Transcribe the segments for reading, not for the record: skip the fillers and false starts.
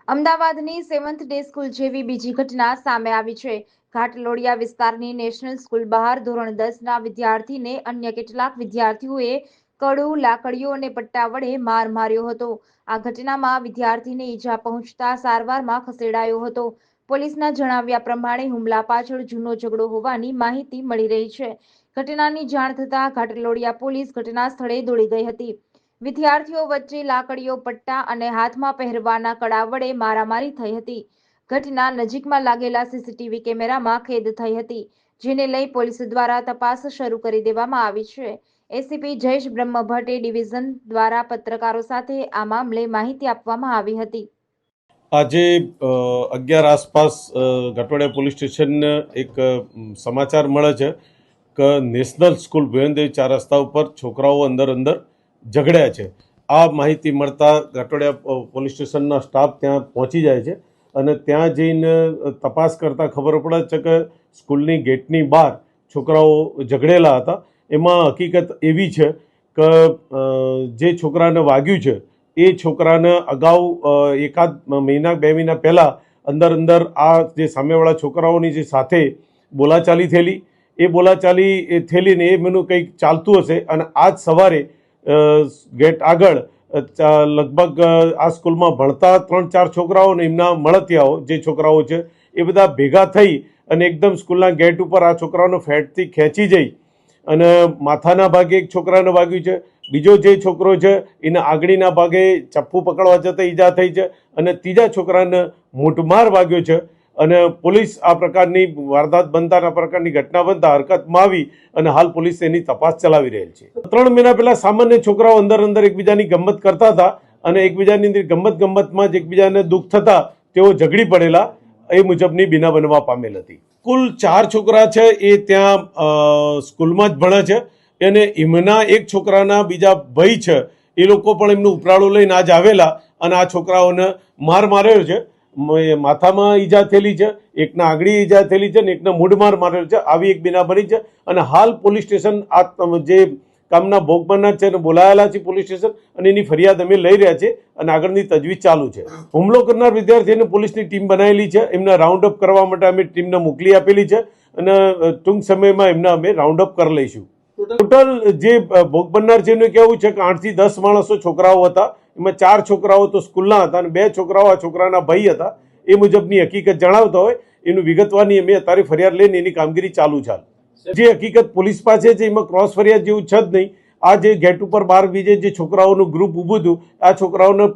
અમદાવાદની seventh day school જેવી બીજી ઘટના સામે આવી છે। ઘાટલોડિયા વિસ્તારની નેશનલ સ્કૂલ બહાર ધોરણ 10ના વિદ્યાર્થીને અન્ય કેટલાક વિદ્યાર્થીઓએ કડું, લાકડીઓ અને પટ્ટા વડે માર માર્યો હતો। આ ઘટનામાં વિદ્યાર્થીને ઈજા પહોંચતા સારવારમાં ખસેડાયો હતો। પોલીસના જણાવ્યા પ્રમાણે હુમલા પાછળ જૂનો ઝઘડો હોવાની માહિતી મળી રહી છે। ઘટનાની જાણ થતાં ઘાટલોડિયા પોલીસ ઘટના સ્થળે દોડી ગઈ હતી। વિદ્યાર્થીઓ વચ્ચે લાકડીઓ, પટ્ટા અને હાથમાં પહેરવાના કડા વડે મારામારી થઈ હતી। ઘટના નજીકમાં લાગેલા સીસીટીવી કેમેરામાં કેદ થઈ હતી, જેને લઈ પોલીસ દ્વારા તપાસ શરૂ કરી દેવામાં આવી છે। એસીપી જયેશ બ્રહ્મભટ્ટ ડિવિઝન દ્વારા પત્રકારો સાથે આ મામલે માહિતી આપવામાં આવી હતી। આજે 11 આસપાસ ઘાટલોડિયા પોલીસ સ્ટેશન એક સમાચાર મળે છે કે નેશનલ સ્કૂલ ભુવનદેવ 4 રસ્તા ઉપર છોકરાઓ અંદર ઝઘડ્યા છે। આ માહિતી મળતા ઘાટલોડિયા પોલીસ સ્ટેશનના સ્ટાફ ત્યાં પહોંચી જાય છે અને ત્યાં જઈને તપાસ કરતાં ખબર પડે છે કે સ્કૂલની ગેટની બહાર છોકરાઓ ઝઘડેલા હતા। એમાં હકીકત એવી છે કે જે છોકરાને વાગ્યું છે એ છોકરાને અગાઉ એકાદ મહિના 2 મહિના પહેલાં અંદર આ જે સામેવાળા છોકરાઓની જે સાથે બોલાચાલી થયેલી, એ બોલાચાલી થયેલી ને એ મેનું કંઈક ચાલતું હશે અને આજ સવારે ગેટ આગળ લગભગ આ સ્કૂલમાં ભણતા 3-4 છોકરાઓ ને એમના મળતિયાઓ જે છોકરાઓ છે એ બધા ભેગા થઈ અને એકદમ સ્કૂલના ગેટ ઉપર આ છોકરાઓને ફેટથી ખેંચી જઈ અને માથાના ભાગે એક છોકરાને વાગ્યું છે। બીજો જે છોકરો છે એને આગળીના ભાગે ચપ્પુ પકડવા જતાં ઈજા થઈ છે અને ત્રીજા છોકરાને મૂઢમાર વાગ્યો છે અને પોલીસ આ પ્રકારની વારદાત બનતા, આ પ્રકારની ઘટના બનતા હરકતમાં આવી અને હાલ પોલીસ એની તપાસ ચલાવી રહેલ છે। 3 મહિના પહેલા સામાન્ય છોકરાઓ અંદર એકબીજાની ગમત કરતા હતા અને એકબીજાની અંદર ગમતમાં જ એકબીજાને દુઃખ થતા તેઓ ઝઘડી પડેલા, એ મુજબની બીના બનવા પામેલ હતી। કુલ 4 છોકરા છે એ ત્યાં સ્કૂલમાં જ ભણે છે અને એમના એક છોકરાના બીજા ભાઈ છે એ લોકો પણ એમનું ઉપરાળું લઈને આજ આવેલા અને આ છોકરાઓને માર માર્યો છે। માથામાં ઈજા થયેલી છે, એકના આગળી ઈજા થયેલી છે અને એકને મૂઢમાર માર્યો છે। આવી એક બીના બની છે અને હાલ પોલીસ સ્ટેશન આ જે કામના ભોગ બનનાર છે એને બોલાયેલા છે પોલીસ સ્ટેશન અને એની ફરિયાદ અમે લઈ રહ્યા છે અને આગળની તજવીજ ચાલુ છે। હુમલો કરનાર વિદ્યાર્થીને પોલીસની ટીમ બનાવેલી છે, એમને રાઉન્ડ અપ કરવા માટે અમે ટીમને મોકલી આપેલી છે અને ટૂંક સમયમાં એમને અમે રાઉન્ડ અપ કરી લઈશું। ટોટલ જે ભોગ બનનાર છે એનું કહેવું છે કે 8 થી 10 માણસો છોકરાઓ હતા, એમાં 4 છોકરાઓ તો સ્કૂલના હતા અને 2 છોકરાઓ આ છોકરાના ભાઈ હતા। એ મુજબની હકીકત જણાવતા હોય એનું વિગતવારની અમે અત્યારે ફરિયાદ લઈને એની કામગીરી ચાલુ છે। જે હકીકત પોલીસ પાસે છે એમાં ક્રોસ ફરિયાદ જેવું છે જ નહીં। આ જે ગેટ ઉપર બહાર બીજે જે છોકરાઓનું ગ્રુપ ઊભું હતું આ છોકરાઓને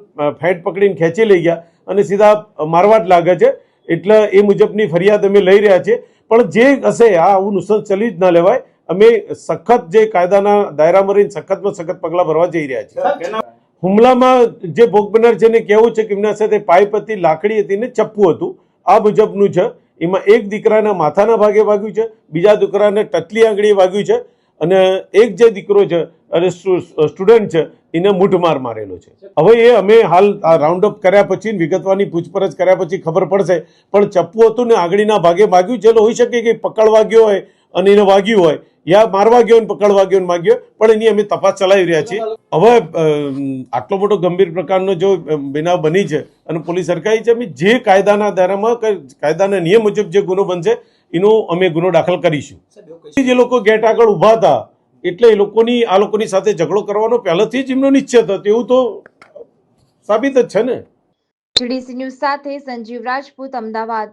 ફેટ પકડીને ખેંચી લઈ ગયા અને સીધા મારવા જ લાગે છે, એટલે એ મુજબની ફરિયાદ અમે લઈ રહ્યા છીએ। પણ જે હશે આ આવું નુકસાન ચલી જ ના લેવાય, અમે સખત જે કાયદાના દાયરામાં રહીને સખતમાં સખત પગલાં ભરવા જઈ રહ્યા છીએ। હુમલામાં જે ભોગ બનનાર છે એને કહેવું છે કે એમના સાથે પાઇપ હતી, લાકડી હતી ને ચપ્પુ હતું, આ મુજબનું છે। એમાં એક દીકરાના માથાના ભાગે વાગ્યું છે, બીજા દીકરાને ટચલી આંગળીએ વાગ્યું છે અને એક જે દીકરો છે અને સ્ટુડન્ટ છે એને મૂઢમાર મારેલો છે। હવે એ અમે હાલ આ રાઉન્ડ અપ કર્યા પછી વિગતવાની પૂછપરછ કર્યા પછી ખબર પડશે, પણ ચપ્પુ હતું ને આંગળીના ભાગે વાગ્યું છે એટલે હોઈ શકે કે પકડવા ગયો હોય અને એને વાગ્યું હોય યા મારવા ગયો ને પકડવા ગયો ને વાગ્યો, પણ એની અમે તપાસ ચલાવી રહ્યા છીએ। હવે આટલો મોટો ગંભીર પ્રકારનો જો બનાવ બની છે અને પોલીસ અટકાઈ છે, અમે જે કાયદાના દાયરામાં કાયદાના નિયમ મુજબ જે ગુનો બનશે એનો અમે ગુનો દાખલ કરીશું। જે લોકો ગેટ આગળ ઊભા હતા એટલે એ આ લોકોની સાથે ઝઘડો કરવાનો પહેલાથી જ એમનો નિશ્ચય હતો એવું તો સાબિત જ છે ને। જીડીસી ન્યૂઝ સાથે સંજીવ રાજપૂત, અમદાવાદ।